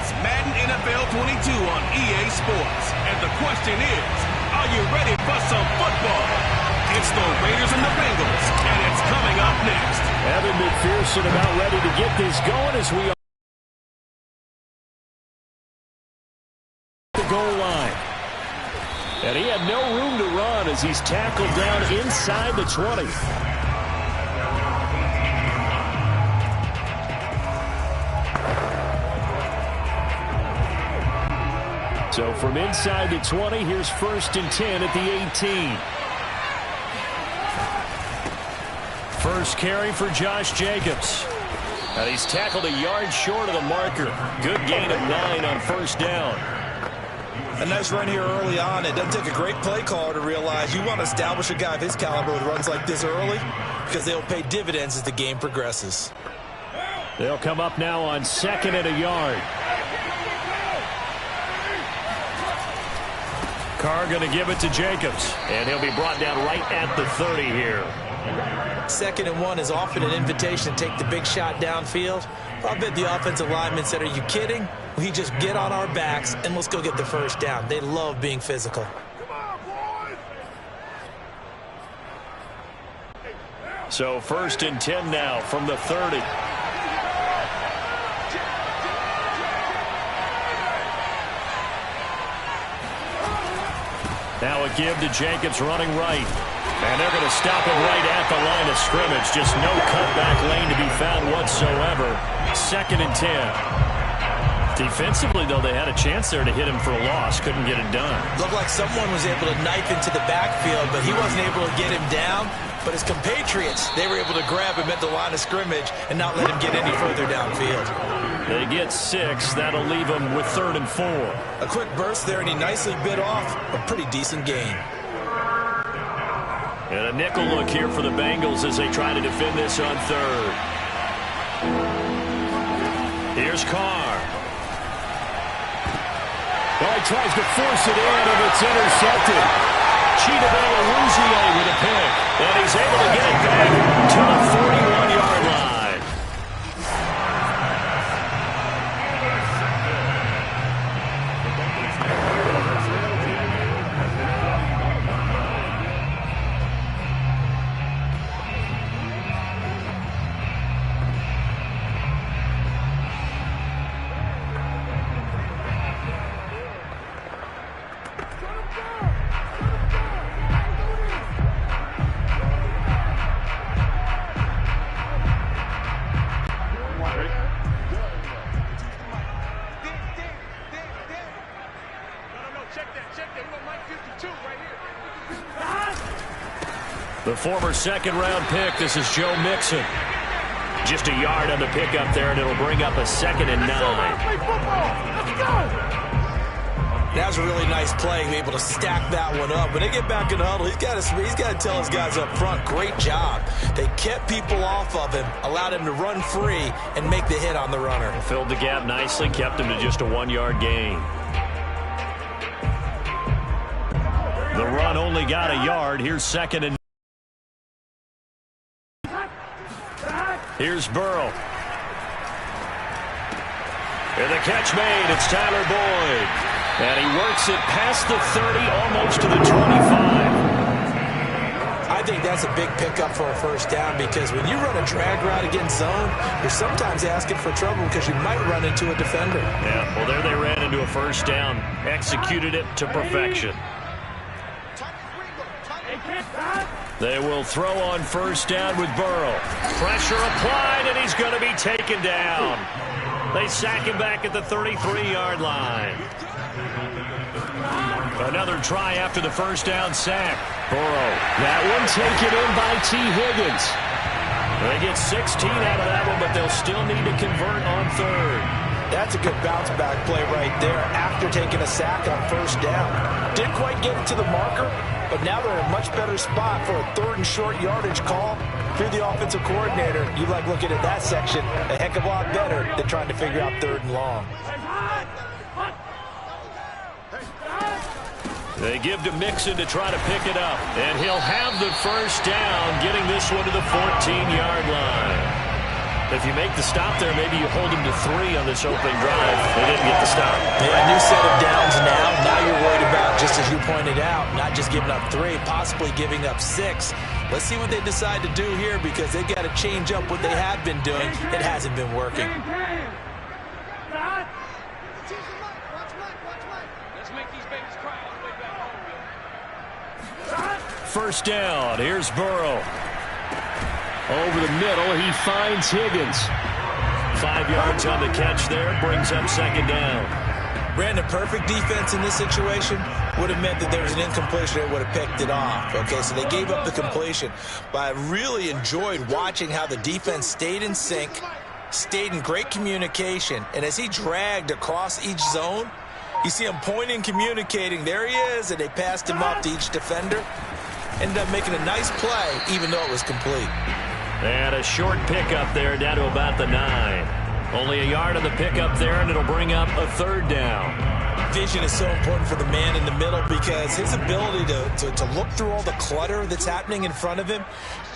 It's Madden NFL 22 on EA Sports. And the question is, are you ready for some football? It's the Raiders and the Bengals, and it's coming up next. Evan McPherson about ready to get this going as we are at the goal line. And he had no room to run as he's tackled down inside the 20. So from inside the 20, here's 1st and 10 at the 18. First carry for Josh Jacobs. And he's tackled a yard short of the marker. Good gain of 9 on 1st down. A nice run here early on. It doesn't take a great play caller to realize you want to establish a guy of his caliber with runs like this early because they'll pay dividends as the game progresses. They'll come up now on 2nd and a yard. Carr going to give it to Jacobs. And he'll be brought down right at the 30 here. 2nd and 1 is often an invitation to take the big shot downfield. I bet the offensive linemen said, are you kidding? We just get on our backs and let's go get the 1st down. They love being physical. So 1st and 10 now from the 30. Now a give to Jacobs running right. And they're going to stop him right at the line of scrimmage. Just no cutback lane to be found whatsoever. 2nd and 10. Defensively, though, they had a chance there to hit him for a loss. Couldn't get it done. Looked like someone was able to knife into the backfield, but he wasn't able to get him down. But his compatriots, they were able to grab him at the line of scrimmage and not let him get any further downfield. They get 6. That'll leave him with 3rd and 4. A quick burst there, and he nicely bit off a pretty decent gain. And a nickel look here for the Bengals as they try to defend this on 3rd. Here's Carr. Well, he tries to force it in, and it's intercepted. Chitabella Rouzier with a pick. And he's able to get it back to the 41-yard line. The former 2nd-round pick, this is Joe Mixon. Just a yard on the pickup there, and it'll bring up a 2nd and 9. That was a really nice play, be able to stack that one up. When they get back in the huddle, he's got to tell his guys up front, great job. They kept people off of him, allowed him to run free, and make the hit on the runner. Filled the gap nicely, kept him to just a 1-yard gain. The run only got a yard. Here's 2nd and 9. Here's Burrow. And the catch made. It's Tyler Boyd. And he works it past the 30, almost to the 25. I think that's a big pickup for a 1st down because when you run a drag route against zone, you're sometimes asking for trouble because you might run into a defender. Yeah, well, there they ran into a 1st down. Executed it to perfection. They will throw on 1st down with Burrow. Pressure applied, and he's going to be taken down. They sack him back at the 33-yard line. Another try after the 1st down sack. Burrow. That one taken in by T. Higgins. They get 16 out of that one, but they'll still need to convert on 3rd. That's a good bounce-back play right there after taking a sack on 1st down. Didn't quite get it to the marker, but now they're in a much better spot for a 3rd and short yardage call. If you're the offensive coordinator, you like looking at that section a heck of a lot better than trying to figure out 3rd and long. They give to Mixon to try to pick it up, and he'll have the 1st down, getting this one to the 14-yard line. If you make the stop there, maybe you hold them to 3 on this opening drive. They didn't get the stop. Yeah, new set of downs now. Now you're worried about, just as you pointed out, not just giving up 3, possibly giving up 6. Let's see what they decide to do here, because they've got to change up what they have been doing. It hasn't been working. First down. Here's Burrow. Over the middle, he finds Higgins. 5 yards on the catch there, brings up second down. Brandon, perfect defense in this situation would have meant that there was an incompletion that would have picked it off. Okay, so they gave up the completion. But I really enjoyed watching how the defense stayed in sync, stayed in great communication, and as he dragged across each zone, you see him pointing, communicating. There he is, and they passed him off to each defender. Ended up making a nice play, even though it was complete. And a short pickup there down to about the 9. Only a yard on the pickup there, and it'll bring up a third down. Vision is so important for the man in the middle, because his ability to look through all the clutter that's happening in front of him,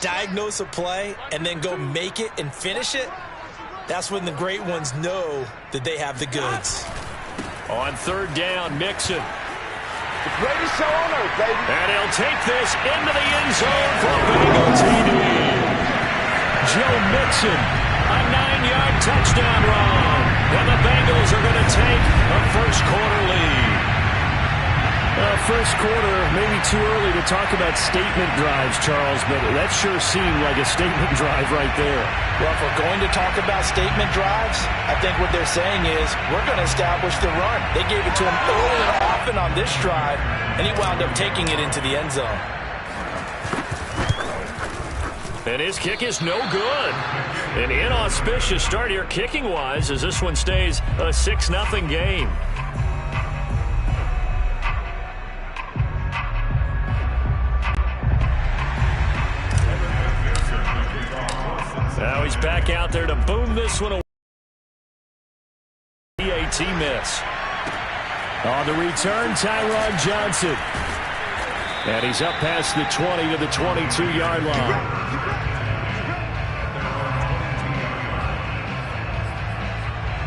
diagnose a play, and then go make it and finish it, that's when the great ones know that they have the goods. On third down, Mixon. The greatest show on earth, baby. And he'll take this into the end zone for a Bengal TD. Joe Mixon, a 9-yard touchdown run. And the Bengals are going to take a first-quarter lead. First quarter, maybe too early to talk about statement drives, Charles, but that sure seemed like a statement drive right there. Well, if we're going to talk about statement drives, I think what they're saying is we're going to establish the run. They gave it to him early and often on this drive, and he wound up taking it into the end zone. And his kick is no good. An inauspicious start here kicking-wise as this one stays a 6-0 game. Now he's back out there to boom this one away. PAT miss. On the return, Tyron Johnson. And he's up past the 20 to the 22-yard line.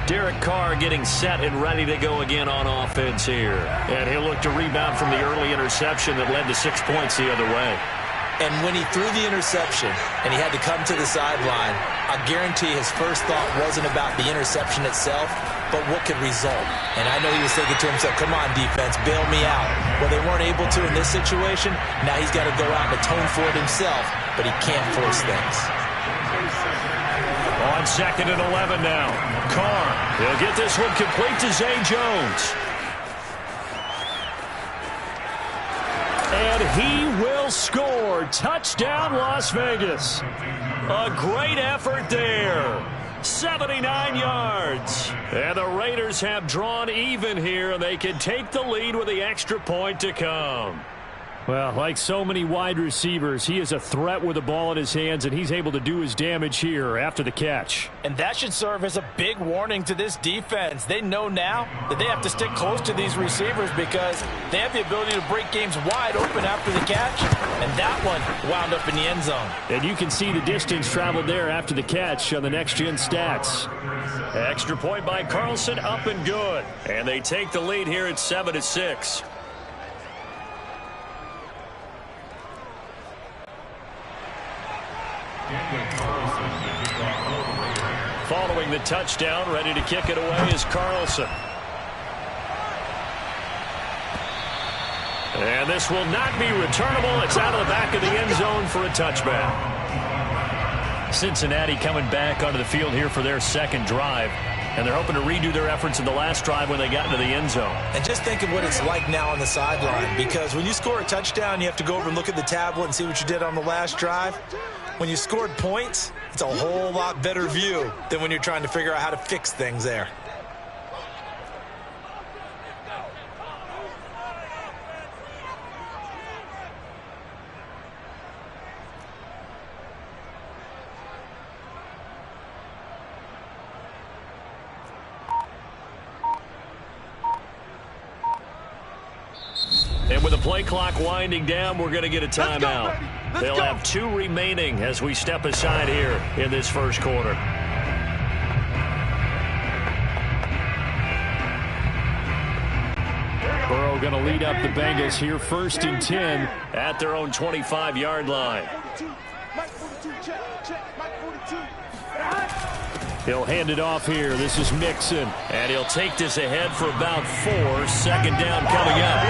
Derek Carr getting set and ready to go again on offense here. And he'll look to rebound from the early interception that led to 6 points the other way. And when he threw the interception and he had to come to the sideline, I guarantee his first thought wasn't about the interception itself, but what could result. And I know he was thinking to himself, come on, defense, bail me out. Well, they weren't able to in this situation. Now he's got to go out and atone for it himself, but he can't force things. On 2nd and 11 now. Carr, he'll get this one complete to Zay Jones. And he will score. Touchdown, Las Vegas. A great effort there. 79 yards. And the Raiders have drawn even here, and they can take the lead with the extra point to come. Well, like so many wide receivers, he is a threat with the ball in his hands, and he's able to do his damage here after the catch. And that should serve as a big warning to this defense. They know now that they have to stick close to these receivers because they have the ability to break games wide open after the catch, and that one wound up in the end zone. And you can see the distance traveled there after the catch on the next-gen stats. Extra point by Carlson, up and good. And they take the lead here at 7-6. Following the touchdown, ready to kick it away is Carlson. And this will not be returnable. It's out of the back of the end zone for a touchback. Cincinnati coming back onto the field here for their second drive. And they're hoping to redo their efforts in the last drive when they got into the end zone. And just think of what it's like now on the sideline, because when you score a touchdown, you have to go over and look at the tablet and see what you did on the last drive. When you scored points, it's a whole lot better view than when you're trying to figure out how to fix things there. And with the play clock winding down, we're going to get a timeout. They'll have 2 remaining as we step aside here in this first quarter. going to lead up the Bengals here 1st and 10 at their own 25-yard line. He'll hand it off here. This is Mixon. And he'll take this ahead for about 4. 2nd down coming up.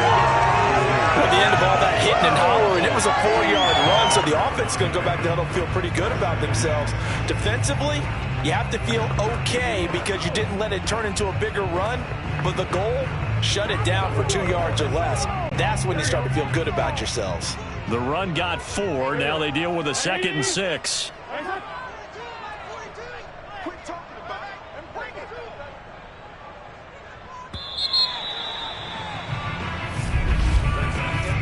At the end of all that hitting and hollering, it was a 4-yard run, so the offense is going to go back to huddle, feel pretty good about themselves. Defensively, you have to feel okay because you didn't let it turn into a bigger run, but the goal, shut it down for 2 yards or less. That's when you start to feel good about yourselves. The run got 4. Now they deal with a 2nd and 6.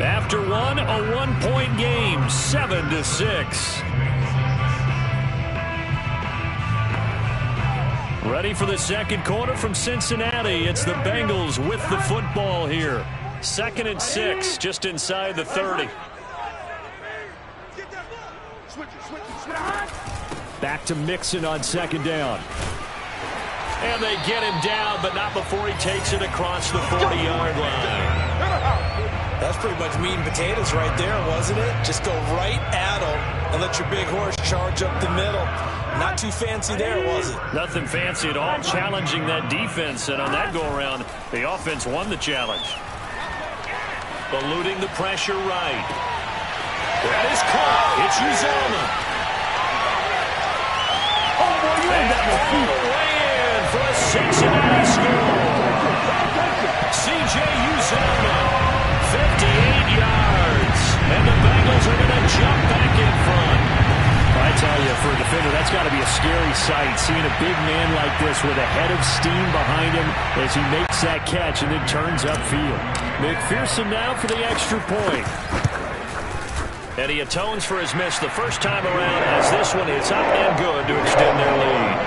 After one, a 1-point game, 7-6. Ready for the second quarter from Cincinnati. It's the Bengals with the football here. 2nd and 6, just inside the 30. Back to Mixon on 2nd down. And they get him down, but not before he takes it across the 40-yard line. That's pretty much meat and potatoes right there, wasn't it? Just go right at them and let your big horse charge up the middle. Not too fancy there, was it? Nothing fancy at all, challenging that defense. And on that go-around, the offense won the challenge. Eluding the pressure right. That is caught. It's Uzomah. And all the way in for a Cincinnati score. C.J. Uzomah. 58 yards, and the Bengals are going to jump back in front. I tell you, for a defender, that's got to be a scary sight, seeing a big man like this with a head of steam behind him as he makes that catch and then turns upfield. McPherson now for the extra point. And he atones for his miss the first time around as this one is up and good to extend their lead.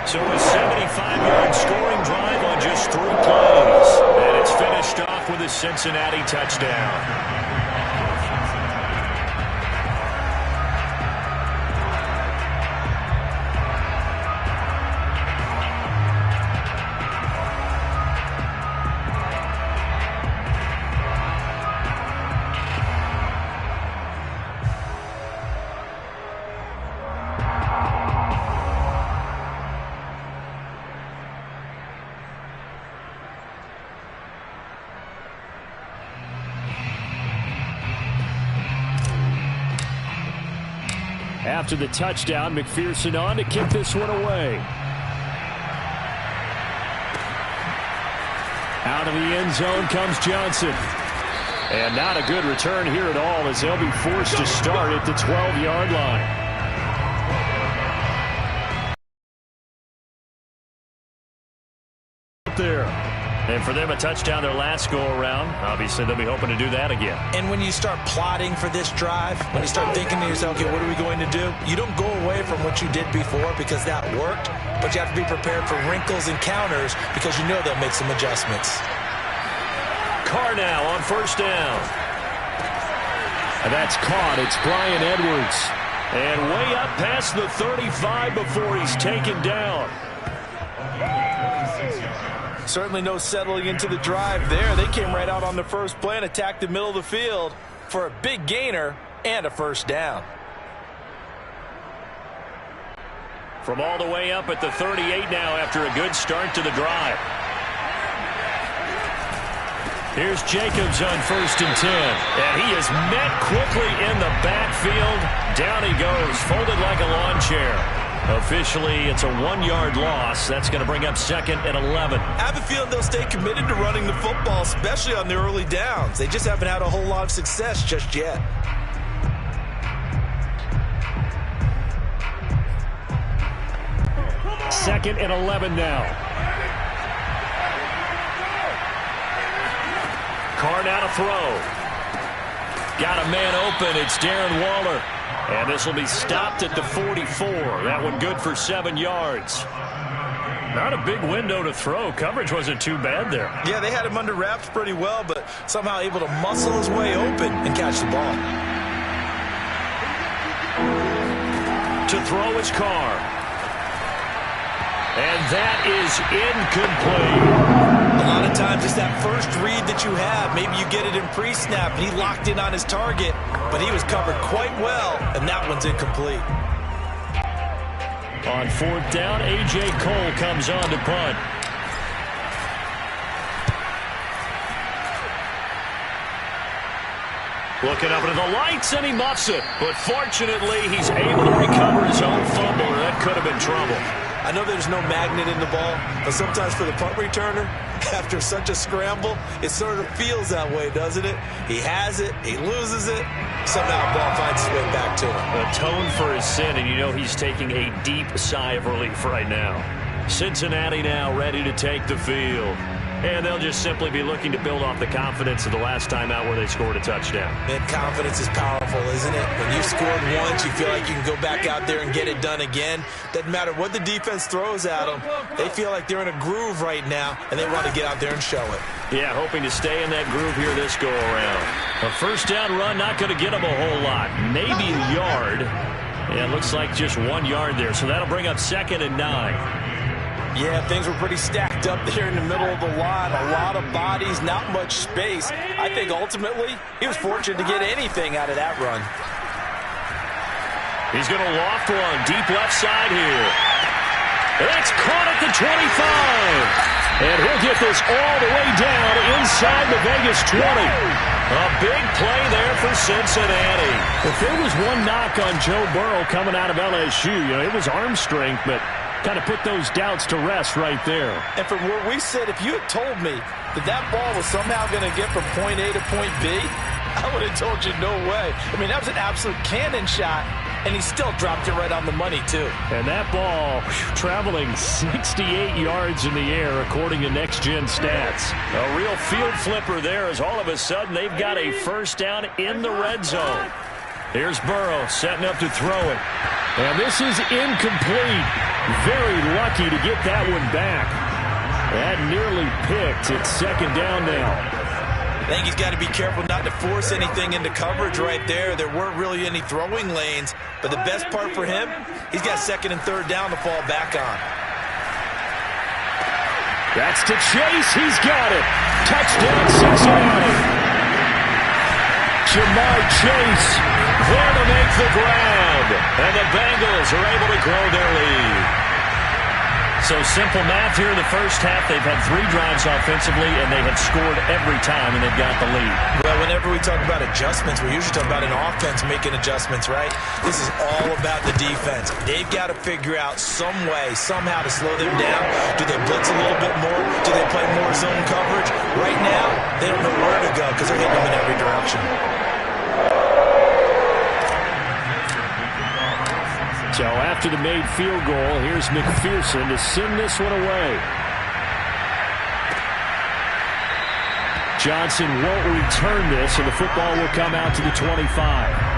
So a 75-yard scoring drive on just 3 plays. And it's finished off with a Cincinnati touchdown. After the touchdown, McPherson on to kick this one away. Out of the end zone comes Johnson. And not a good return here at all as they'll be forced to start at the 12-yard line. There. And for them, a touchdown their last go-around. Obviously, they'll be hoping to do that again. And when you start plotting for this drive, when you start thinking to yourself, okay, what are we going to do? You don't go away from what you did before because that worked, but you have to be prepared for wrinkles and counters because you know they'll make some adjustments. Carr now on 1st down. And that's caught. It's Bryan Edwards. And way up past the 35 before he's taken down. Certainly no settling into the drive there. They came right out on the first play and attacked the middle of the field for a big gainer and a 1st down. From all the way up at the 38 now after a good start to the drive. Here's Jacobs on 1st and 10. And he is met quickly in the backfield. Down he goes, folded like a lawn chair. Officially, it's a 1-yard loss. That's going to bring up 2nd and 11. I have a feeling they'll stay committed to running the football, especially on the early downs. They just haven't had a whole lot of success just yet. Second and 11 now. Carr now to throw. Got a man open. It's Darren Waller. And this will be stopped at the 44. That one good for 7 yards. Not a big window to throw. Coverage wasn't too bad there. Yeah, they had him under wraps pretty well, but somehow able to muscle his way open and catch the ball. To throw is Carr. And that is incomplete. A lot of sometimes it's that first read that you have. Maybe you get it in pre-snap, and he locked in on his target, but he was covered quite well, and that one's incomplete. On fourth down, A.J. Cole comes on to punt. Looking up into the lights, and he muffs it. But fortunately, he's able to recover his own fumble, or that could have been trouble. I know there's no magnet in the ball, but sometimes for the punt returner, after such a scramble, it sort of feels that way, doesn't it? He has it, he loses it, somehow the ball finds its way back to him. Atone for his sin, and you know he's taking a deep sigh of relief right now. Cincinnati now ready to take the field. And they'll just simply be looking to build off the confidence of the last time out where they scored a touchdown. Man, confidence is powerful, isn't it? When you've scored once, you feel like you can go back out there and get it done again. Doesn't matter what the defense throws at them. They feel like they're in a groove right now, and they want to get out there and show it. Yeah, hoping to stay in that groove here this go-around. A first down run, not going to get them a whole lot. Maybe a yard. Yeah, it looks like just 1 yard there, so that'll bring up 2nd and 9. Yeah, things were pretty stacked up there in the middle of the line. A lot of bodies, not much space. I think ultimately he was fortunate to get anything out of that run. He's going to loft one deep left side here. It's caught at the 25. And he'll get this all the way down inside the Vegas 20. A big play there for Cincinnati. If there was one knock on Joe Burrow coming out of LSU, it was arm strength, but kind of put those doubts to rest right there. And from where we sit, if you had told me that that ball was somehow going to get from point A to point B, I would have told you no way. I mean, that was an absolute cannon shot, and he still dropped it right on the money, too. And that ball traveling 68 yards in the air, according to Next Gen Stats. A real field flipper there as all of a sudden they've got a first down in the red zone. Here's Burrow setting up to throw it. And this is incomplete. Very lucky to get that one back. That nearly picked. It's 2nd down now. I think he's got to be careful not to force anything into coverage right there. There weren't really any throwing lanes, but the best part for him, he's got 2nd and 3rd down to fall back on. That's to Chase. He's got it. Touchdown, Cincinnati. Jamar Chase there to make the grab. And the Bengals are able to grow their lead. So simple math here in the first half. They've had 3 drives offensively, and they have scored every time, and they've got the lead. Well, whenever we talk about adjustments, we usually talk about an offense making adjustments, right? This is all about the defense. They've got to figure out some way, somehow to slow them down. Do they blitz a little bit more? Do they play more zone coverage? Right now, they don't know where to go because they're hitting them in every direction. So after the made field goal, here's McPherson to send this one away. Johnson won't return this, and the football will come out to the 25.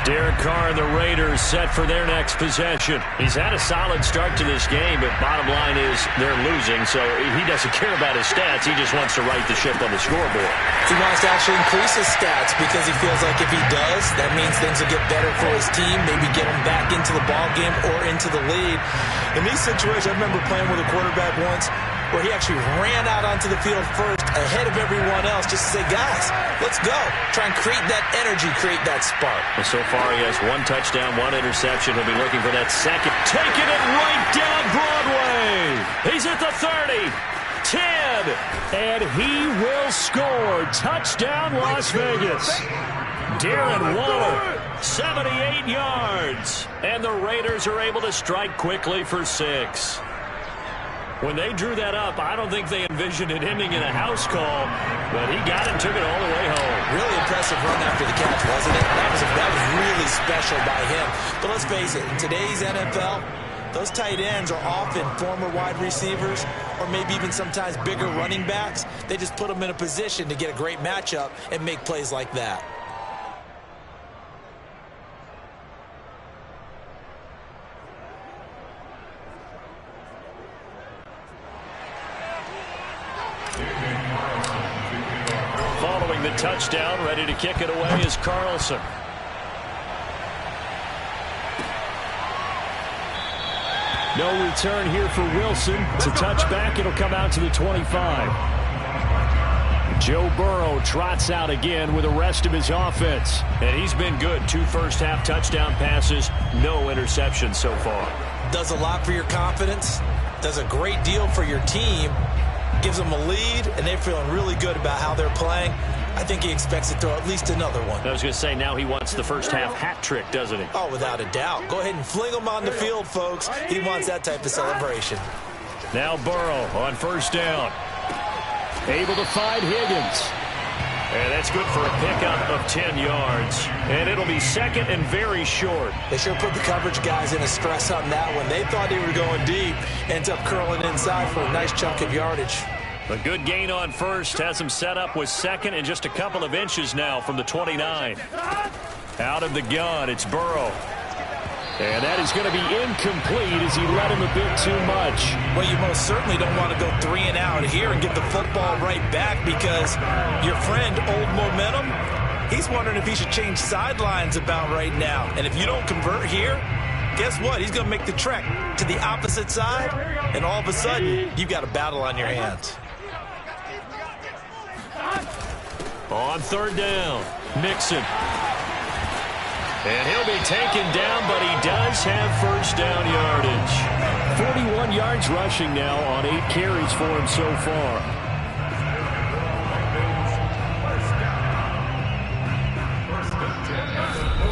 Derek Carr and the Raiders set for their next possession. He's had a solid start to this game, but bottom line is they're losing, so he doesn't care about his stats. He just wants to right the ship on the scoreboard. He wants to actually increase his stats because he feels like if he does, that means things will get better for his team, maybe get him back into the ball game or into the lead. In these situations, I remember playing with a quarterback once where he actually ran out onto the field first ahead of everyone else just to say, guys, let's go. Try and create that energy, create that spark. Well, so far he has 1 touchdown, 1 interception. He'll be looking for that second. Taking it right down Broadway. He's at the 30. 10. And he will score. Touchdown, Las Vegas. Darren Waller, 78 yards. And the Raiders are able to strike quickly for 6. When they drew that up, I don't think they envisioned it ending in a house call, but he got it and took it all the way home. Really impressive run after the catch, wasn't it? That was really special by him. But let's face it, in today's NFL, those tight ends are often former wide receivers or maybe even sometimes bigger running backs. They just put them in a position to get a great matchup and make plays like that. Following the touchdown, ready to kick it away is No return here for Wilson. It's a touchback. It'll come out to the 25. Joe Burrow trots out again with the rest of his offense. And he's been good. 2 first-half touchdown passes, no interceptions so far. Does a lot for your confidence. Does a great deal for your team. Gives them a lead, and they're feeling really good about how they're playing. I think he expects to throw at least another one. I was going to say, now he wants the first-half hat trick, doesn't he? Oh, without a doubt. Go ahead and fling him on the field, folks. He wants that type of celebration. Now Burrow on first down. Able to find Higgins. And that's good for a pickup of 10 yards. And it'll be second and very short. They sure put the coverage guys in a stress on that one. They thought they were going deep. Ends up curling inside for a nice chunk of yardage. A good gain on first. Has him set up with second and just a couple of inches now from the 29. Out of the gun, it's Burrow. And that is going to be incomplete as he led him a bit too much. Well, you most certainly don't want to go 3 and out here and get the football right back because your friend, Old Momentum, he's wondering if he should change sidelines about right now. And if you don't convert here, guess what? He's going to make the trek to the opposite side, and all of a sudden, you've got a battle on your hands. On third down, Mixon. And he'll be taken down, but he does have first down yardage. 41 yards rushing now on 8 carries for him so far.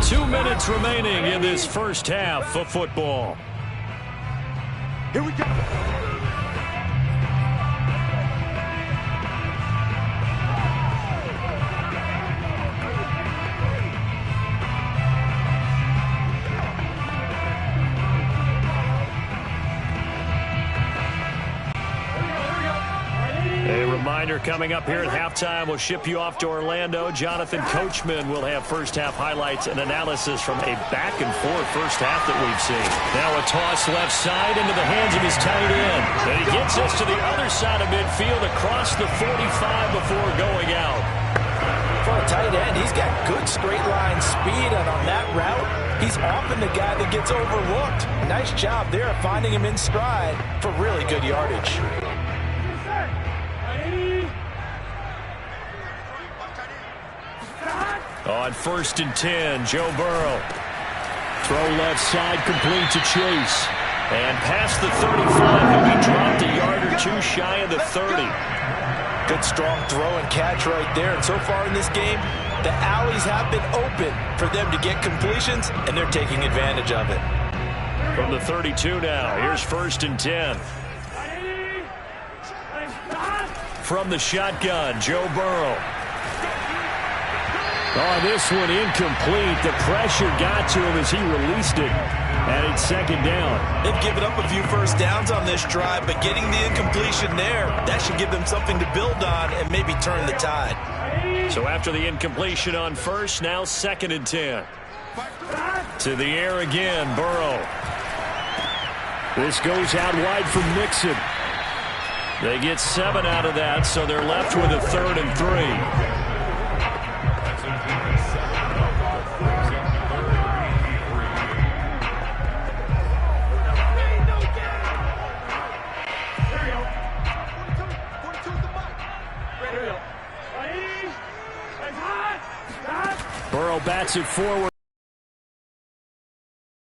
Two minutes remaining in this first half of football. Here we go. Reminder coming up here at halftime, we'll ship you off to Orlando. Jonathan Coachman will have first-half highlights and analysis from a back-and-forth first half that we've seen. Now a toss left side into the hands of his tight end. And he gets us to the other side of midfield across the 45 before going out. For a tight end, he's got good straight-line speed, and on that route, he's often the guy that gets overlooked. Nice job there finding him in stride for really good yardage. On first and 10, Joe Burrow. Throw left side, complete to Chase. And past the 35, he'll be dropped a yard or two shy of the 30. Good strong throw and catch right there. And so far in this game, the alleys have been open for them to get completions, and they're taking advantage of it. From the 32 now, here's first and 10. From the shotgun, Joe Burrow. Oh, this one incomplete. The pressure got to him as he released it. And it's second down. They've given up a few first downs on this drive, but getting the incompletion there, that should give them something to build on and maybe turn the tide. So after the incompletion on first, now second and 10. To the air again, Burrow. This goes out wide for Mixon. They get 7 out of that, so they're left with a 3rd and 3. Burrow bats it forward.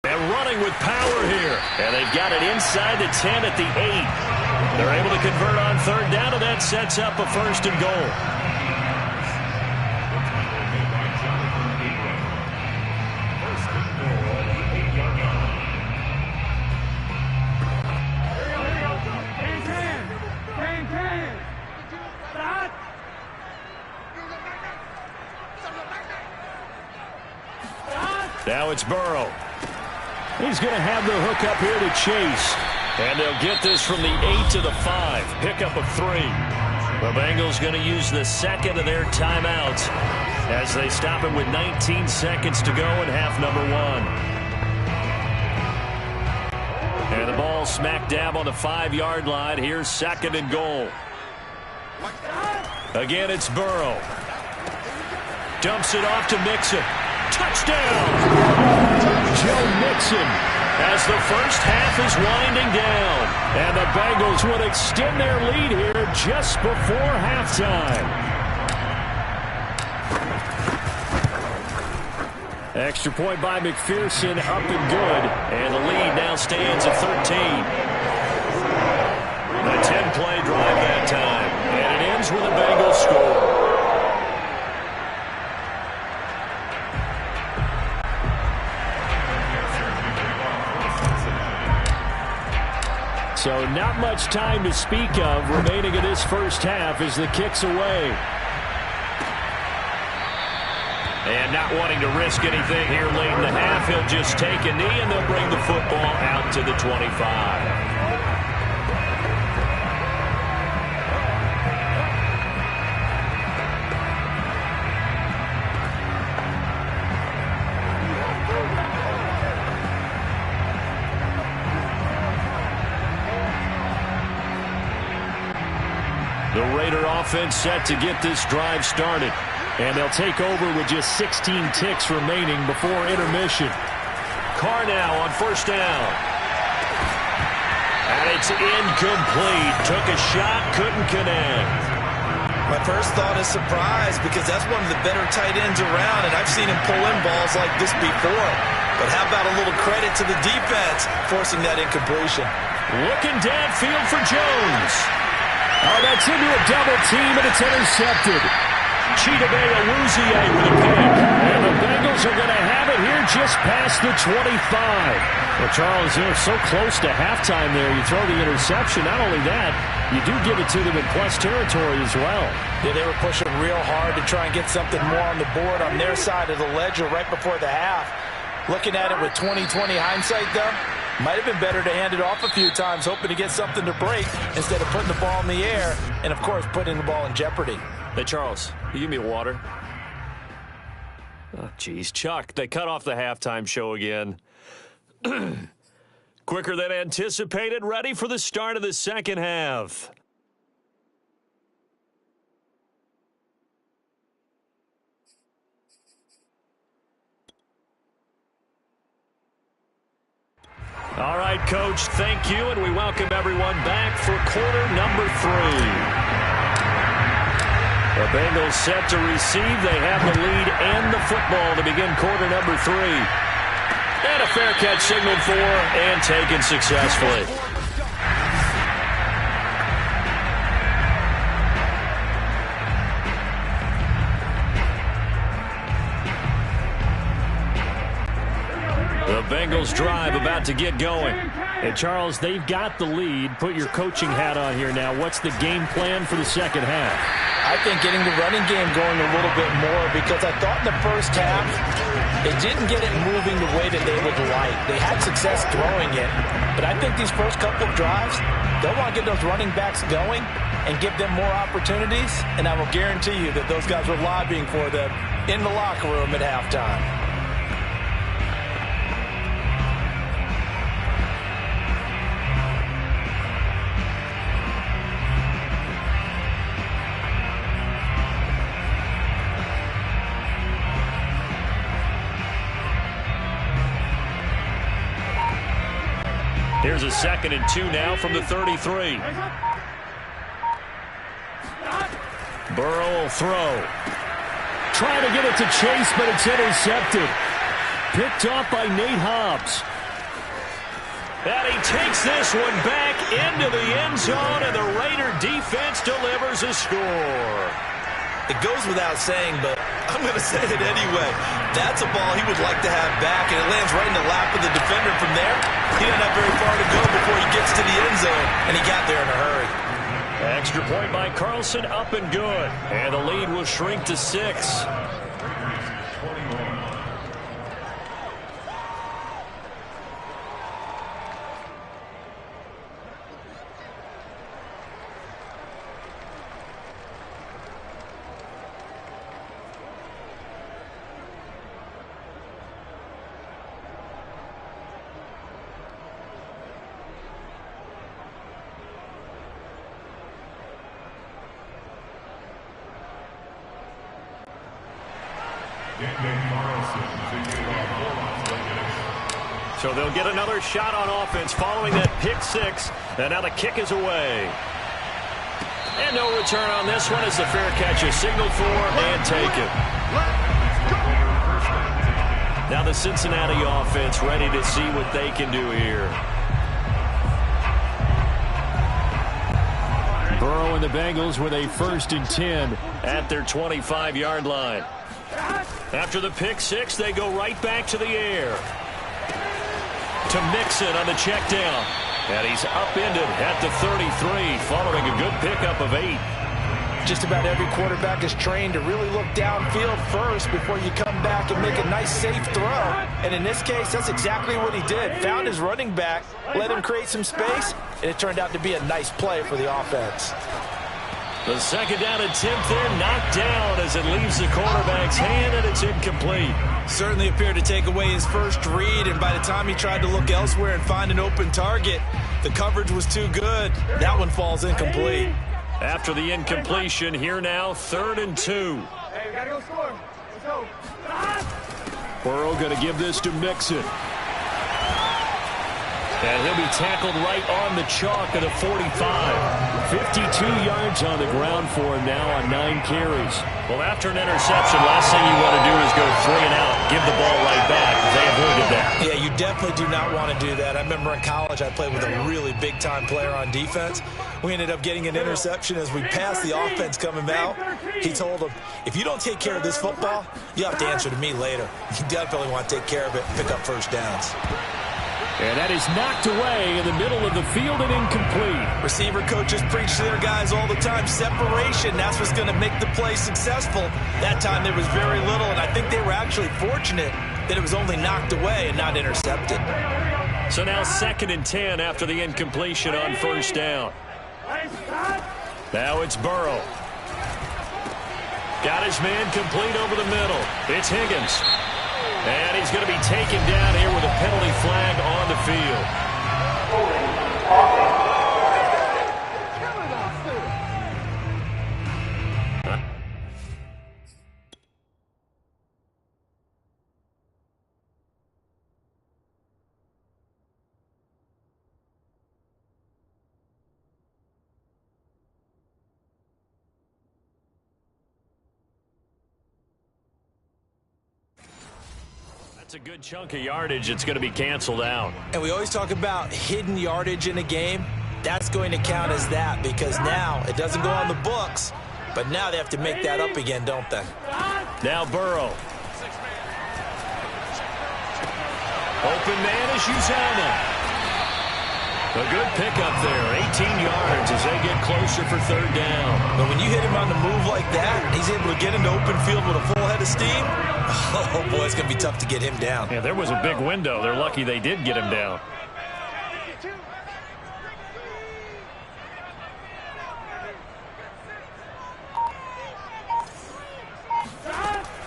And running with power here. And they've got it inside the 10 at the 8. They're able to convert on third down, and that sets up a first and goal. Now it's Burrow. He's going to have the hook up here to Chase. And they'll get this from the 8 to the 5. Pickup of 3. The Bengals going to use the second of their timeouts as they stop it with 19 seconds to go in half number 1. And the ball smack dab on the 5-yard line. Here's second and goal. Again, it's Burrow. Dumps it off to Mixon. Touchdown! Joe Mixon as the first half is winding down. And the Bengals would extend their lead here just before halftime. Extra point by McPherson, up and good. And the lead now stands at 13. A 10-play drive that time. And it ends with a Bengals score. So not much time to speak of remaining in this first half as the kick's away. And not wanting to risk anything here late in the half, he'll just take a knee and they'll bring the football out to the 25. The Raider offense set to get this drive started. And they'll take over with just 16 ticks remaining before intermission. Carr now on first down. And it's incomplete. Took a shot, couldn't connect. My first thought is surprise because that's one of the better tight ends around, and I've seen him pull in balls like this before. But how about a little credit to the defense forcing that incompletion? Looking downfield for Jones. Oh, that's into a double team, and it's intercepted. Chidobe Awuzie with a pick. And the Bengals are going to have it here just past the 25. Well, Charles, they're so close to halftime there. You throw the interception. Not only that, you do give it to them in plus territory as well. Yeah, they were pushing real hard to try and get something more on the board on their side of the ledger right before the half. Looking at it with 20/20 hindsight, though, might have been better to hand it off a few times, hoping to get something to break instead of putting the ball in the air and, of course, putting the ball in jeopardy. Hey, Charles, you give me water? Oh, geez, Chuck, they cut off the halftime show again. Quicker than anticipated, ready for the start of the second half. All right, Coach, thank you, and we welcome everyone back for quarter number 3. The Bengals set to receive. They have the lead and the football to begin quarter number 3. And a fair catch signaled for and taken successfully. The Bengals drive about to get going. And, Charles, they've got the lead. Put your coaching hat on here now. What's the game plan for the second half? I think getting the running game going a little bit more because I thought in the first half they didn't get it moving the way that they would like. They had success throwing it, but I think these first couple of drives, they'll want to get those running backs going and give them more opportunities, and I will guarantee you that those guys were lobbying for them in the locker room at halftime. Here's a 2nd and 2 now from the 33. Burrow will throw. Trying to get it to Chase, but it's intercepted. Picked off by Nate Hobbs. And he takes this one back into the end zone, and the Raider defense delivers a score. It goes without saying, but I'm going to say it anyway. That's a ball he would like to have back, and it lands right in the lap of the defender from there. He doesn't have very far to go before he gets to the end zone, and he got there in a hurry. Extra point by Carlson, up and good. And the lead will shrink to 6. So they'll get another shot on offense following that pick six. And now the kick is away. And no return on this one as the fair catch is signaled for and taken. Now the Cincinnati offense ready to see what they can do here. Burrow and the Bengals with a 1st and 10 at their 25-yard line. After the pick six, they go right back to the air. To Mixon on the check down. And he's upended at the 33 following a good pickup of 8. Just about every quarterback is trained to really look downfield first before you come back and make a nice, safe throw. And in this case, that's exactly what he did. Found his running back, let him create some space, and it turned out to be a nice play for the offense. The 2nd down attempt there knocked down as it leaves the quarterback's hand, and it's incomplete. Certainly appeared to take away his first read, and by the time he tried to look elsewhere and find an open target, the coverage was too good. That one falls incomplete. After the incompletion, here now, 3rd and 2. Hey, we gotta go score. Let's go. Burrow going to give this to Mixon. And he'll be tackled right on the chalk at a 45. 52 yards on the ground for him now on 9 carries. Well, after an interception, last thing you want to do is go 3 and out, give the ball right back. They avoided that. Yeah, you definitely do not want to do that. I remember in college I played with a really big-time player on defense. We ended up getting an interception as we passed the offense coming out. He told him, if you don't take care of this football, you have to answer to me later. You definitely want to take care of it and pick up first downs. And that is knocked away in the middle of the field and incomplete. Receiver coaches preach to their guys all the time. Separation, that's what's going to make the play successful. That time there was very little, and I think they were actually fortunate that it was only knocked away and not intercepted. So now 2nd and 10 after the incompletion on 1st down. Now it's Burrow. Got his man complete over the middle. It's Higgins. And he's going to be taken down here with a penalty flag on the field. That's a good chunk of yardage. It's going to be canceled out. And we always talk about hidden yardage in a game. That's going to count as that because now it doesn't go on the books, but now they have to make that up again, don't they? Now Burrow. Open man is Uzomah. A good pickup there, 18 yards as they get closer for 3rd down. But when you hit him on the move like that, he's able to get into open field with a full head of steam. Oh, boy, it's going to be tough to get him down. Yeah, there was a big window. They're lucky they did get him down.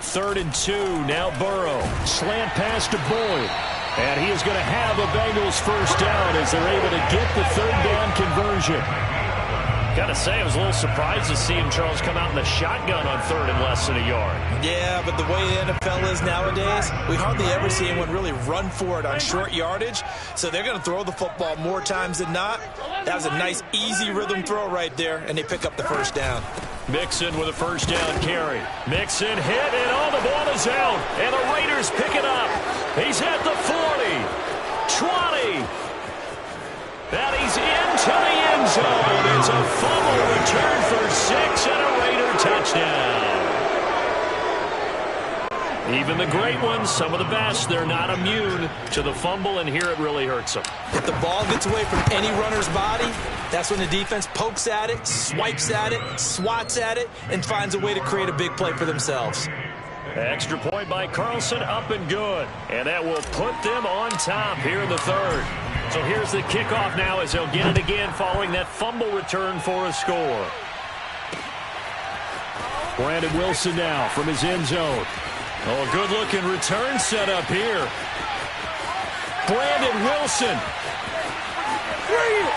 Third and 2, now Burrow. Slant pass to Boyd. And he is going to have a Bengals 1st down as they're able to get the 3rd down conversion. Got to say, I was a little surprised to see him, Charles, come out in the shotgun on 3rd and less than a yard. Yeah, but the way the NFL is nowadays, we hardly ever see anyone really run for it on short yardage. So they're going to throw the football more times than not. That was a nice, easy rhythm throw right there, and they pick up the 1st down. Mixon with a 1st down carry. Mixon hit, and all the ball is out. And the Raiders pick it up. He's at the 40, 20. And he's into the end zone. It's a fumble return for 6 and a Raider touchdown. Even the great ones, some of the best, they're not immune to the fumble, and here it really hurts them. If the ball gets away from any runner's body, that's when the defense pokes at it, swipes at it, swats at it, and finds a way to create a big play for themselves. Extra point by Carlson, up and good. And that will put them on top here in the 3rd. So here's the kickoff now as they'll get it again following that fumble return for a score. Brandon Wilson now from his end zone. Oh, a good-looking return set up here. Brandon Wilson.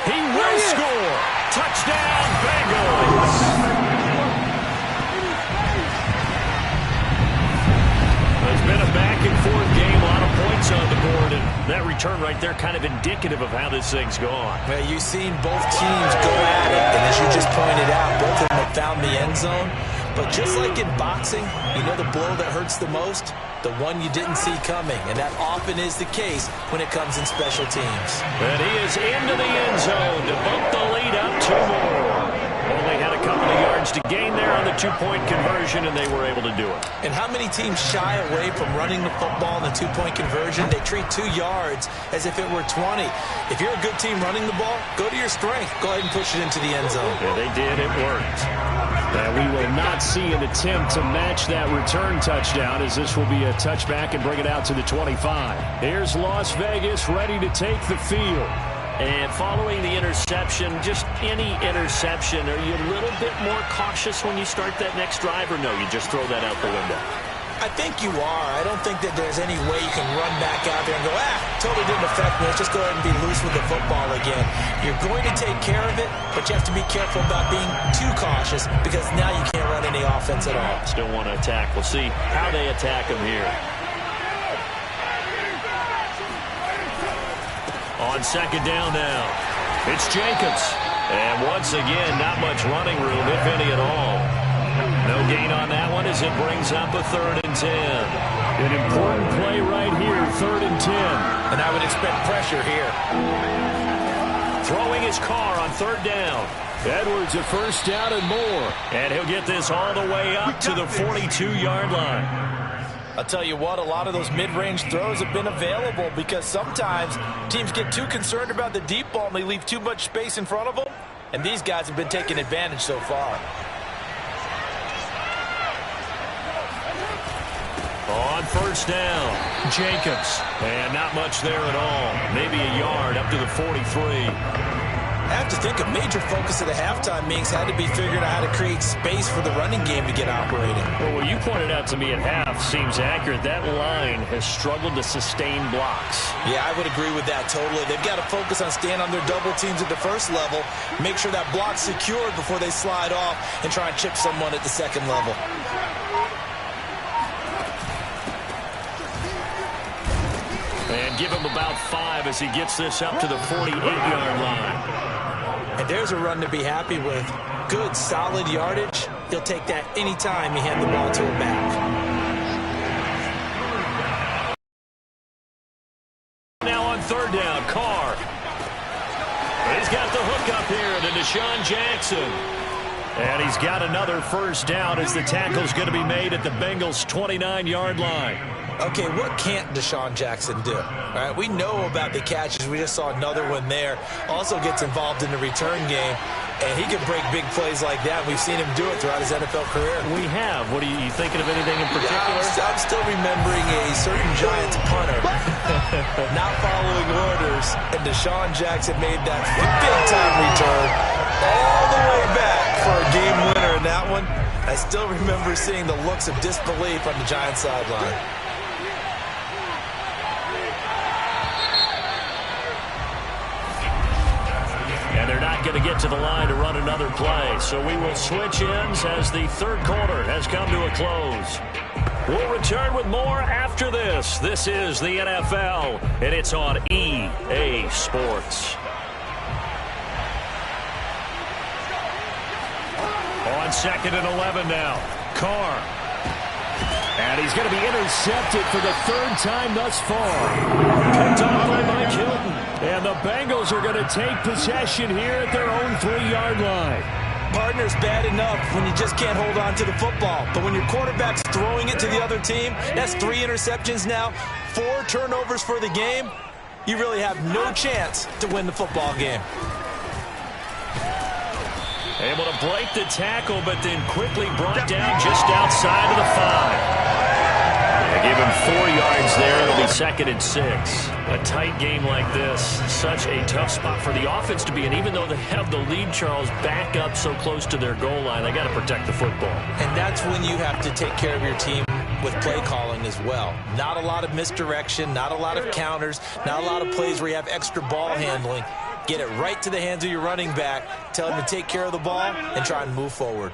He will score. Touchdown, Bengals. It's been a back-and-forth game, a lot of points on the board, and that return right there kind of indicative of how this thing's gone. Well, you've seen both teams go at it, and as you just pointed out, both of them have found the end zone. But just like in boxing, you know the blow that hurts the most? The one you didn't see coming, and that often is the case when it comes in special teams. And he is into the end zone to bump the lead up 2 more. Only had a couple of yards to gain there on the 2-point conversion, and they were able to do it. And how many teams shy away from running the football in the 2-point conversion? They treat 2 yards as if it were 20. If you're a good team running the ball, go to your strength. Go ahead and push it into the end zone. Yeah, they did. It worked. And we will not see an attempt to match that return touchdown, as this will be a touchback and bring it out to the 25. Here's Las Vegas ready to take the field. And following the interception, just any interception, are you a little bit more cautious when you start that next drive, or no, you just throw that out the window? I think you are. I don't think that there's any way you can run back out there and go, totally didn't affect me. Let's just go ahead and be loose with the football again. You're going to take care of it, but you have to be careful about being too cautious because now you can't run any offense at all. Still want to attack. We'll see how they attack him here. On second down now, it's Jacobs. And once again, not much running room, if any at all. No gain on that one as it brings up a 3rd and 10. An important play right here, 3rd and 10. And I would expect pressure here. Throwing his car on 3rd down. Edwards a 1st down and more. And he'll get this all the way up to the 42-yard line. I'll tell you what, a lot of those mid-range throws have been available because sometimes teams get too concerned about the deep ball and they leave too much space in front of them. And these guys have been taking advantage so far. On 1st down, Jacobs. And not much there at all. Maybe a yard up to the 43. I have to think a major focus of the halftime meetings had to be figuring out how to create space for the running game to get operating. Well, what you pointed out to me at half seems accurate. That line has struggled to sustain blocks. Yeah, I would agree with that totally. They've got to focus on staying on their double teams at the first level, make sure that block's secured before they slide off and try and chip someone at the second level. And give him about 5 as he gets this up to the 48-yard line. And there's a run to be happy with. Good, solid yardage. He'll take that any time you hand the ball to a back. Now on 3rd down, Carr. He's got the hook up here to Deshaun Jackson. And he's got another 1st down as the tackle's going to be made at the Bengals' 29-yard line. Okay, what can't Deshaun Jackson do? All right, we know about the catches. We just saw another one there. Also gets involved in the return game, and he can break big plays like that. We've seen him do it throughout his NFL career. We have. What are you thinking of anything in particular? I'm still remembering a certain Giants punter not following orders, and Deshaun Jackson made that big-time return all the way back for a game winner in that one. I still remember seeing the looks of disbelief on the Giants sideline. And they're not going to get to the line to run another play. So we will switch ends as the 3rd quarter has come to a close. We'll return with more after this. This is the NFL, and it's on EA Sports. On 2nd and 11 now, Carr. And he's going to be intercepted for the 3rd time thus far. Picked off by Mike Hilton. And the Bengals are going to take possession here at their own 3-yard line. Partner's bad enough when you just can't hold on to the football. But when your quarterback's throwing it to the other team, that's 3 interceptions now, 4 turnovers for the game. You really have no chance to win the football game. Able to break the tackle, but then quickly brought down just outside of the 5. They give him 4 yards there. It'll be 2nd and 6. A tight game like this, such a tough spot for the offense to be in. Even though they have the lead, Charles, back up so close to their goal line, they got to protect the football. And that's when you have to take care of your team with play calling as well. Not a lot of misdirection, not a lot of counters, not a lot of plays where you have extra ball handling. Get it right to the hands of your running back, tell him to take care of the ball, and try and move forward.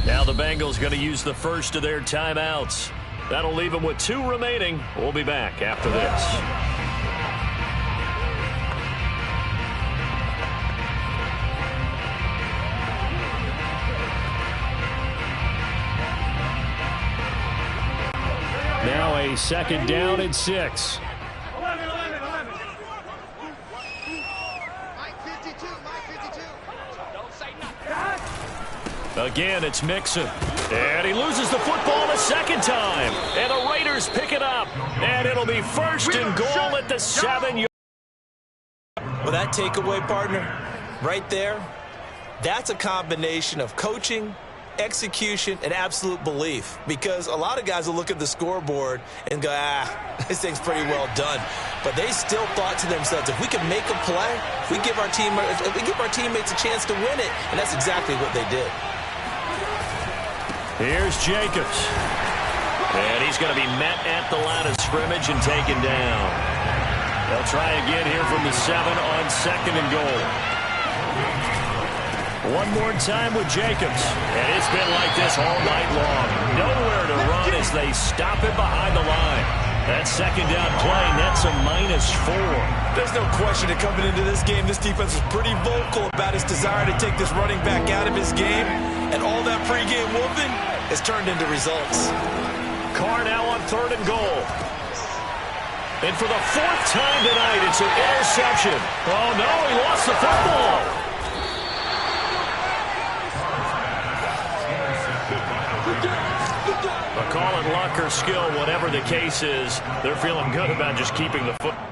Now the the Bengals going to use the first of their timeouts. That'll leave them with 2 remaining. We'll be back after this. Now a 2nd down and 6. Again, it's Mixon. And he loses the football a 2nd time. And the Raiders pick it up. And it'll be 1st and goal at the 7-yard. Well, that takeaway, partner, right there, that's a combination of coaching, execution, and absolute belief. Because a lot of guys will look at the scoreboard and go, this thing's pretty well done. But they still thought to themselves, if we can make a play, if we give our teammates a chance to win it. And that's exactly what they did. Here's Jacobs. And he's going to be met at the line of scrimmage and taken down. They'll try again here from the 7 on 2nd and goal. One more time with Jacobs. And it's been like this all night long. Nowhere to run as they stop it behind the line. That 2nd down play nets a -4. There's no question that coming into this game, this defense was pretty vocal about its desire to take this running back out of his game. And all that pregame whooping has turned into results. Carr now on 3rd and goal. And for the 4th time tonight, it's an interception. Oh, no, he lost the football. But call it luck or skill, whatever the case is, they're feeling good about just keeping the football.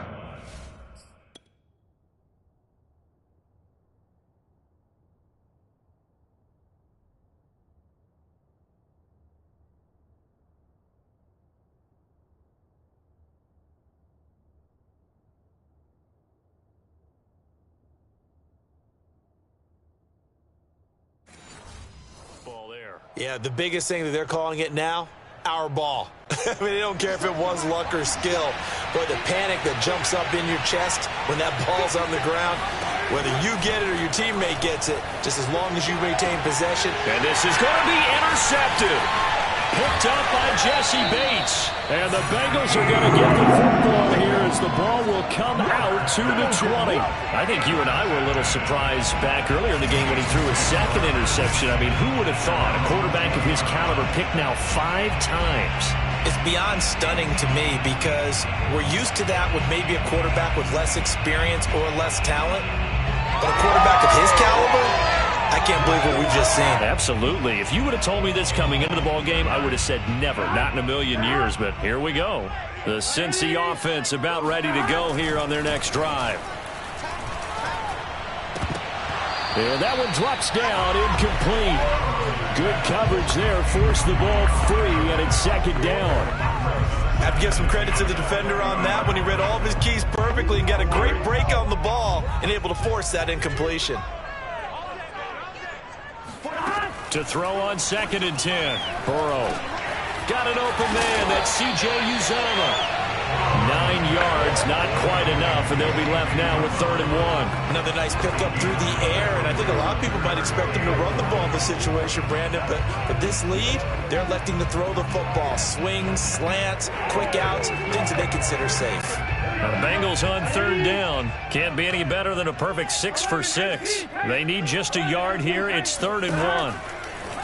Yeah, the biggest thing that they're calling it now, our ball. I mean, they don't care if it was luck or skill. But the panic that jumps up in your chest when that ball's on the ground, whether you get it or your teammate gets it, just as long as you maintain possession. And this is going to be intercepted. Picked up by Jesse Bates. And the Bengals are going to get the football here as the ball will come out to the 20. I think you and I were a little surprised back earlier in the game when he threw his 2nd interception. I mean, who would have thought a quarterback of his caliber picked now 5 times? It's beyond stunning to me because we're used to that with maybe a quarterback with less experience or less talent. But a quarterback of his caliber, I can't believe what we've just seen. Absolutely. If you would have told me this coming into the ball game, I would have said never, not in a million years. But here we go. The Cincy offense about ready to go here on their next drive. And that one drops down, incomplete. Good coverage there, forced the ball free, and it's 2nd down. I have to give some credit to the defender on that when he read all of his keys perfectly and got a great break on the ball and able to force that incompletion. To throw on 2nd and 10. Burrow. Got an open man. That's C.J. Uzomah. 9 yards, not quite enough, and they'll be left now with 3rd and 1. Another nice pickup through the air, and I think a lot of people might expect them to run the ball in this situation, Brandon, but this lead, they're electing to throw the football. Swings, slants, quick outs, things that they consider safe. Now the Bengals on 3rd down. Can't be any better than a perfect 6 for 6. They need just a yard here. It's 3rd and 1.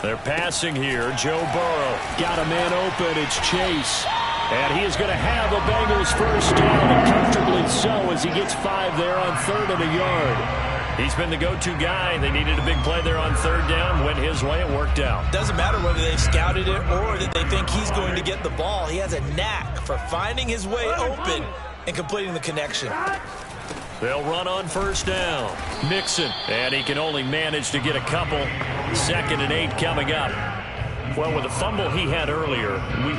They're passing here. Joe Burrow. Got a man open. It's Chase. And he is going to have a Bengals 1st down, and comfortably so as he gets 5 there on 3rd and a yard. He's been the go-to guy. They needed a big play there on 3rd down. Went his way. It worked out. Doesn't matter whether they've scouted it or that they think he's going to get the ball. He has a knack for finding his way open and completing the connection. They'll run on 1st down. Mixon. And he can only manage to get a couple. 2nd and 8 coming up. Well, with the fumble he had earlier,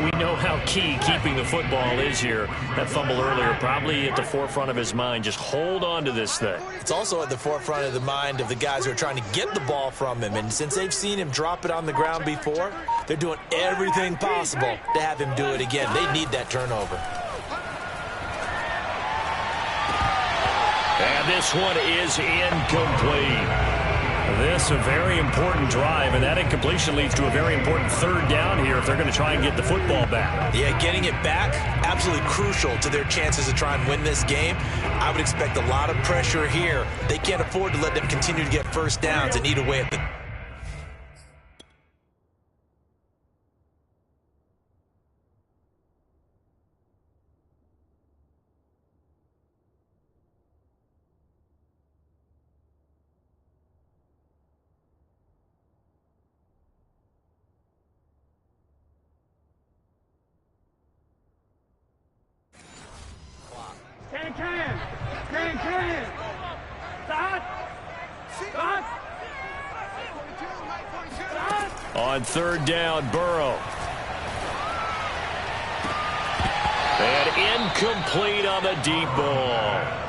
we know how key keeping the football is here. That fumble earlier probably at the forefront of his mind. Just hold on to this thing. It's also at the forefront of the mind of the guys who are trying to get the ball from him. And since they've seen him drop it on the ground before, they're doing everything possible to have him do it again. They need that turnover. And this one is incomplete. This a very important drive, and that incompletion leads to a very important third down here if they're going to try and get the football back. Yeah, getting it back, absolutely crucial to their chances to try and win this game. I would expect a lot of pressure here. They can't afford to let them continue to get first downs and eat away at the... Can. Start. On third down, Burrow. And incomplete on the deep ball.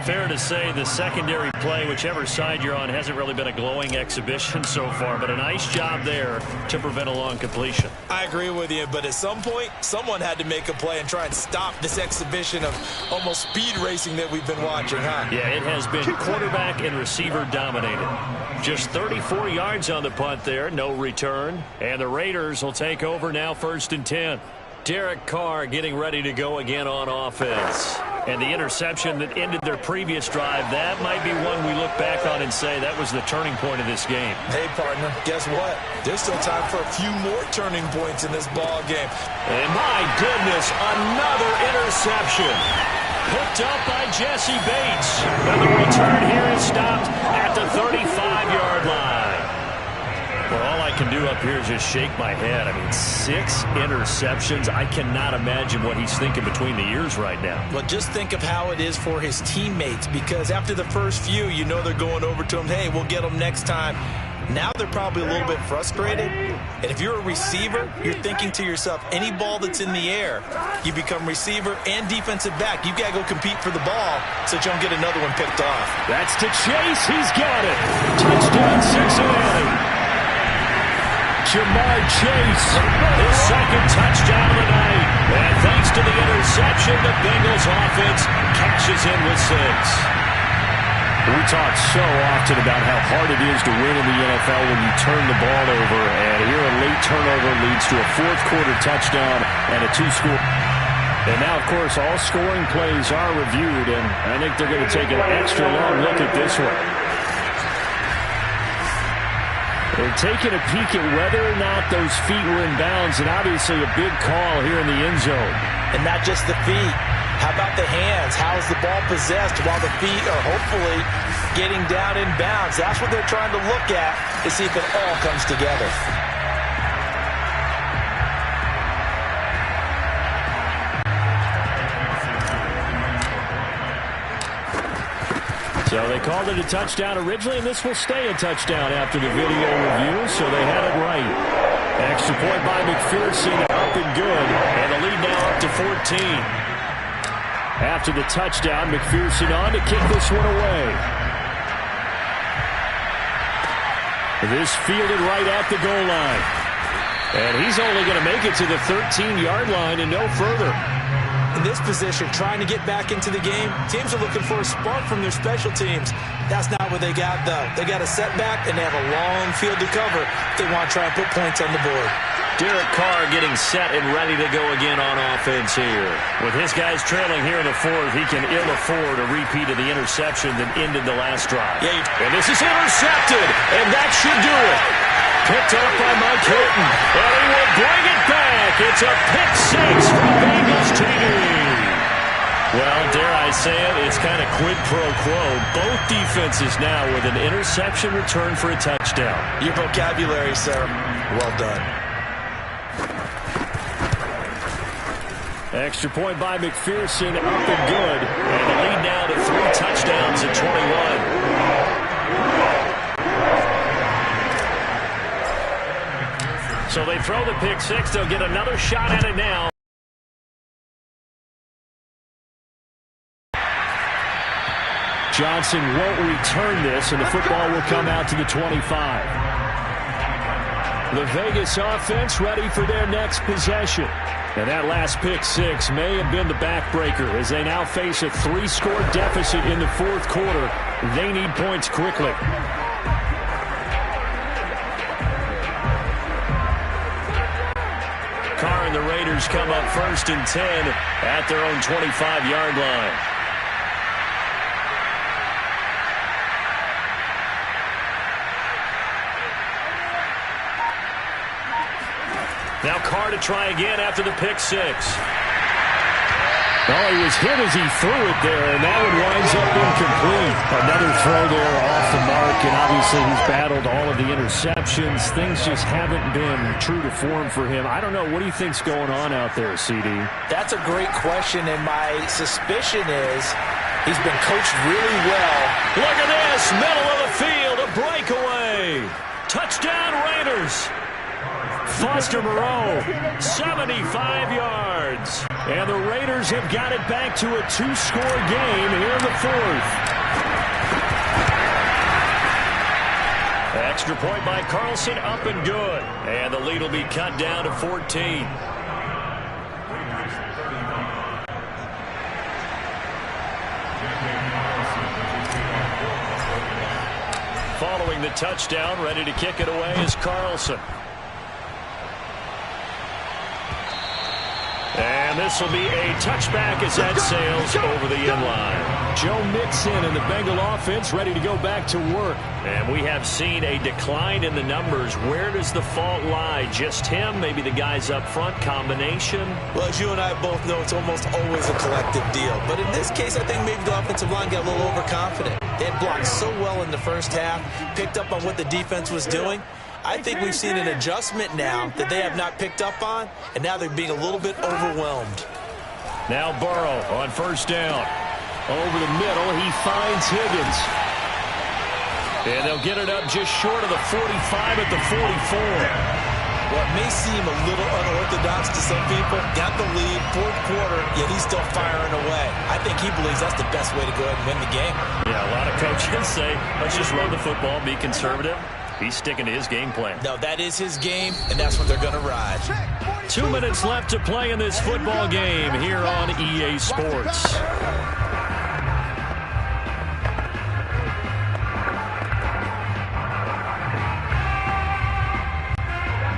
Fair to say the secondary play, whichever side you're on, hasn't really been a glowing exhibition so far, but a nice job there to prevent a long completion. I agree with you, but at some point, someone had to make a play and try and stop this exhibition of almost speed racing that we've been watching, huh? Yeah, it has been quarterback and receiver dominated. Just 34 yards on the punt there, no return, and the Raiders will take over now 1st and 10. Derek Carr getting ready to go again on offense. And the interception that ended their previous drive, that might be one we look back on and say that was the turning point of this game. Hey, partner, guess what? There's still time for a few more turning points in this ball game. And my goodness, another interception. Picked up by Jesse Bates. And the return here is stopped at the 35-yard line. Well, all I can do up here is just shake my head. I mean, 6 interceptions. I cannot imagine what he's thinking between the ears right now. Well, just think of how it is for his teammates, because after the first few, you know they're going over to him, hey, we'll get them next time. Now they're probably a little bit frustrated. And if you're a receiver, you're thinking to yourself, any ball that's in the air, you become receiver and defensive back. You've got to go compete for the ball so that you don't get another one picked off. That's to Chase. He's got it. Touchdown, Cincinnati. Jamar Chase, his second touchdown of the night. And thanks to the interception, the Bengals offense cashes in with 6. We talk so often about how hard it is to win in the NFL when you turn the ball over. And here a late turnover leads to a fourth-quarter touchdown and a 2-score. And now, of course, all scoring plays are reviewed, and I think they're going to take an extra long look at this one. They're taking a peek at whether or not those feet were in bounds, and obviously a big call here in the end zone. And not just the feet. How about the hands? How is the ball possessed while the feet are hopefully getting down in bounds? That's what they're trying to look at to see if it all comes together. So they called it a touchdown originally, and this will stay a touchdown after the video review, so they had it right. Extra point by McPherson, up and good, and the lead now up to 14. After the touchdown, McPherson on to kick this one away. This fielded right at the goal line. And he's only going to make it to the 13-yard line and no further. In this position, trying to get back into the game, teams are looking for a spark from their special teams. That's not what they got, though. They got a setback, and they have a long field to cover if they want to try and put points on the board. Derek Carr getting set and ready to go again on offense here. With his guys trailing here in the fourth, he can ill afford a repeat of the interception that ended the last drive. Yeah, and this is intercepted, and that should do it. Picked up by Mike Hilton, and he will bring it back. It's a pick 6 from Bengals TD. Well, dare I say it, it's kind of quid pro quo. Both defenses now with an interception return for a touchdown. Your vocabulary, sir. Well done. Extra point by McPherson, up and good. And the lead now to 3 touchdowns at 21. So they throw the pick 6. They'll get another shot at it now. Johnson won't return this, and the football will come out to the 25. The Vegas offense ready for their next possession. And that last pick 6 may have been the backbreaker as they now face a 3-score deficit in the fourth quarter. They need points quickly. Raiders come up 1st and 10 at their own 25-yard line. Now Carr to try again after the pick six. Well, he was hit as he threw it there, and that one winds up incomplete. Another throw there off the mark, and obviously he's battled all of the interceptions. Things just haven't been true to form for him. I don't know. What do you think's going on out there, CD? That's a great question, and my suspicion is he's been coached really well. Look at this, middle of the field, a breakaway. Touchdown Raiders. Foster Moreau, 75 yards. And the Raiders have got it back to a 2-score game here in the 4th. Extra point by Carlson, up and good. And the lead will be cut down to 14. Following the touchdown, ready to kick it away is Carlson. And this will be a touchback as that sails over the end line. Joe Mixon and the Bengal offense ready to go back to work. And we have seen a decline in the numbers. Where does the fault lie? Just him? Maybe the guys up front? Combination? Well, as you and I both know, it's almost always a collective deal. But in this case, I think maybe the offensive line got a little overconfident. They had blocked so well in the first half, picked up on what the defense was doing. I think we've seen an adjustment now that they have not picked up on, and now they're being a little bit overwhelmed. Now Burrow on 1st down. Over the middle, he finds Higgins. And they'll get it up just short of the 45 at the 44. What may seem a little unorthodox to some people, got the lead, 4th quarter, yet he's still firing away. I think he believes that's the best way to go ahead and win the game. Yeah, a lot of coaches say, let's just run the football, be conservative. He's sticking to his game plan. No, that is his game, and that's what they're going to ride. 2 minutes left to play in this football game here on EA Sports.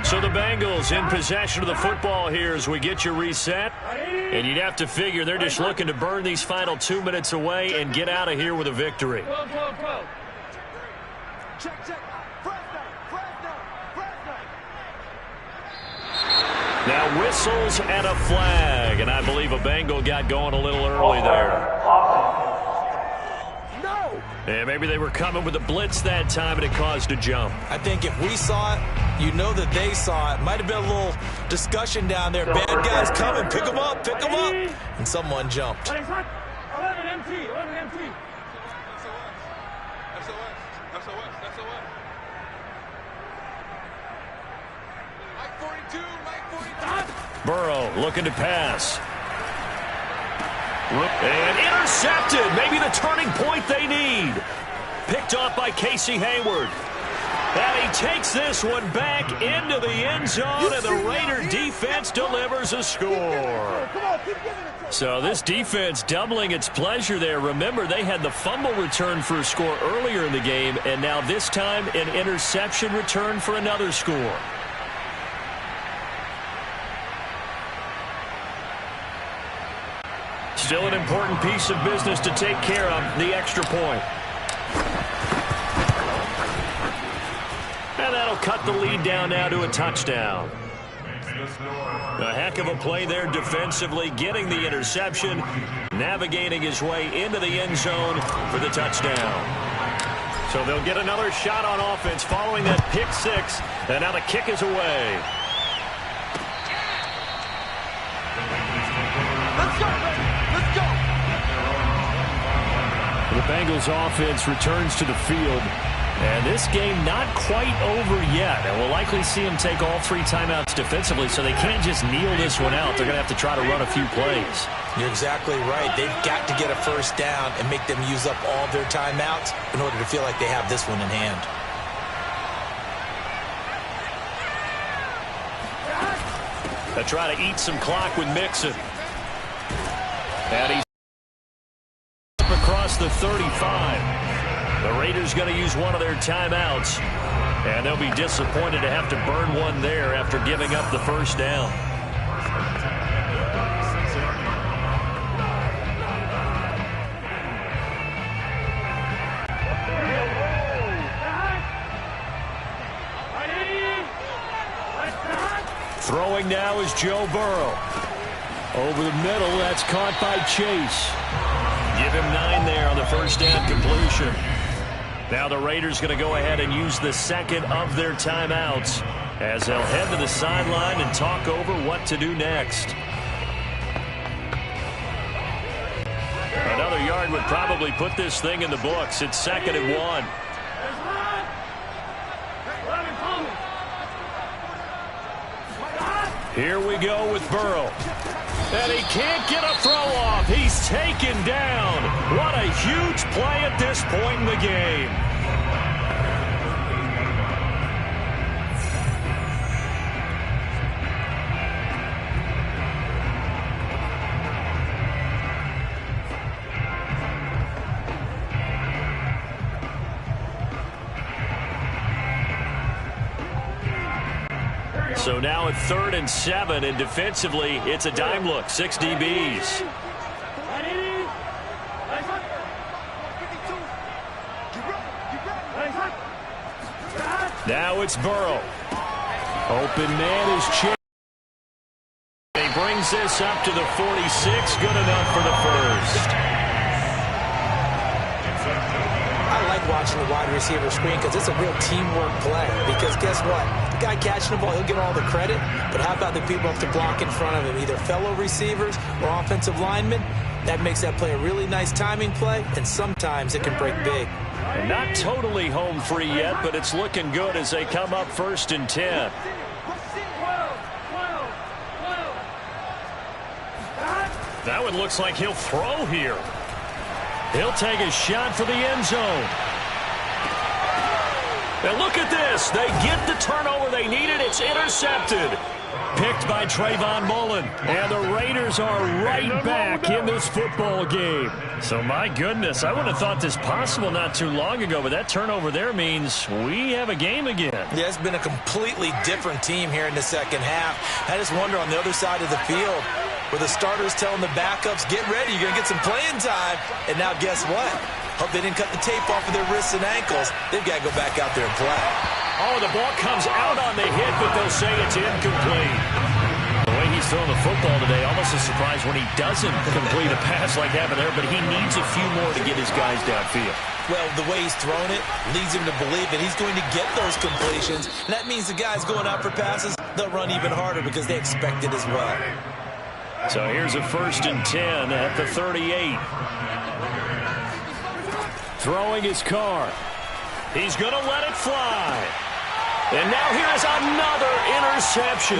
So the Bengals in possession of the football here as we get you reset. And you'd have to figure they're just looking to burn these final 2 minutes away and get out of here with a victory. Go. Check. Now whistles and a flag, and I believe a Bengal got going a little early there. No! And maybe they were coming with a blitz that time, and it caused a jump. I think if we saw it, you know that they saw it. Might have been a little discussion down there. Bad guys coming. Pick them up. And someone jumped. 11 MT. Burrow looking to pass. And intercepted. Maybe the turning point they need. Picked off by Casey Hayward. And he takes this one back into the end zone, and the Raider defense delivers a score. So this defense doubling its pleasure there. Remember, they had the fumble return for a score earlier in the game, and now this time an interception return for another score. Still an important piece of business to take care of, the extra point. And that'll cut the lead down now to a touchdown. A heck of a play there defensively, getting the interception, navigating his way into the end zone for the touchdown. So they'll get another shot on offense following that pick six, and now the kick is away. The Bengals offense returns to the field. And this game not quite over yet. And we'll likely see them take all 3 timeouts defensively, so they can't just kneel this one out. They're going to have to try to run a few plays. You're exactly right. They've got to get a first down and make them use up all their timeouts in order to feel like they have this one in hand. They try to eat some clock with Mixon. And he's across the 35. The Raiders going to use one of their timeouts, and they'll be disappointed to have to burn one there after giving up the first down. Throwing now is Joe Burrow. Over the middle, that's caught by Chase. Give him 9 there on the first down completion. Now the Raiders going to go ahead and use the second of their timeouts as they'll head to the sideline and talk over what to do next. Another yard would probably put this thing in the books. It's 2nd and 1. Here we go with Burrow. And he can't get a throw off. He's taken down. What a huge play at this point in the game. So now at 3rd and 7, and defensively, it's a dime look. 6 DBs. Now it's Burrow. Open man is Chase. He brings this up to the 46. Good enough for the first. I like watching the wide receiver screen because it's a real teamwork play. Because guess what? The guy catching the ball, he'll get all the credit. But how about the people up to block in front of him? Either fellow receivers or offensive linemen. That makes that play a really nice timing play. And sometimes it can break big. And not totally home free yet, but it's looking good as they come up 1st and 10. That one looks like he'll throw here. He'll take a shot for the end zone. And look at this. They get the turnover they needed. It's intercepted. Picked by Trayvon Mullen. And the Raiders are right back in this football game. So, my goodness, I wouldn't have thought this possible not too long ago, but that turnover there means we have a game again. Yeah, it's been a completely different team here in the second half. I just wonder on the other side of the field, where the starters telling the backups, get ready, you're going to get some playing time. And now guess what? Hope they didn't cut the tape off of their wrists and ankles. They've got to go back out there and play. Oh, the ball comes out on the hit, but they'll say it's incomplete. The way he's throwing the football today, almost a surprise when he doesn't complete a pass like happened there, but he needs a few more to get his guys downfield. Well, the way he's thrown it leads him to believe that he's going to get those completions. And that means the guys going out for passes, they'll run even harder because they expect it as well. So here's a 1st and 10 at the 38. Throwing his car. He's going to let it fly. And now here's another interception.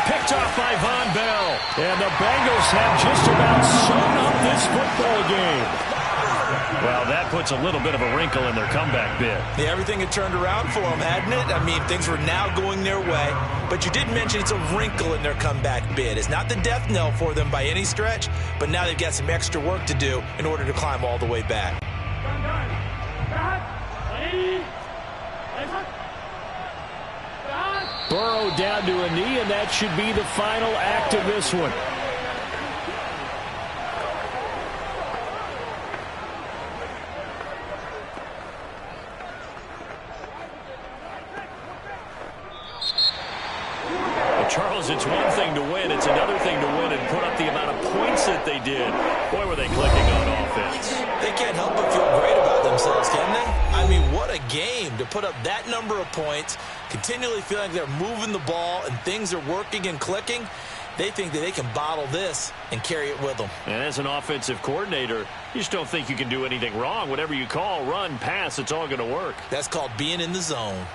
Picked off by Von Bell. And the Bengals have just about sewn up this football game. Well, that puts a little bit of a wrinkle in their comeback bid. Yeah, everything had turned around for them, hadn't it? I mean, things were now going their way. But you did mention it's a wrinkle in their comeback bid. It's not the death knell for them by any stretch, but now they've got some extra work to do in order to climb all the way back. Burrow down to a knee, and that should be the final act of this one. Charles, it's one thing to win. It's another thing to win and put up the amount of points that they did. Boy, were they clicking on offense. They can't help but feel great about themselves, can they? I mean, what a game to put up that number of points, continually feeling like they're moving the ball and things are working and clicking. They think that they can bottle this and carry it with them. And as an offensive coordinator, you just don't think you can do anything wrong. Whatever you call, run, pass, it's all going to work. That's called being in the zone.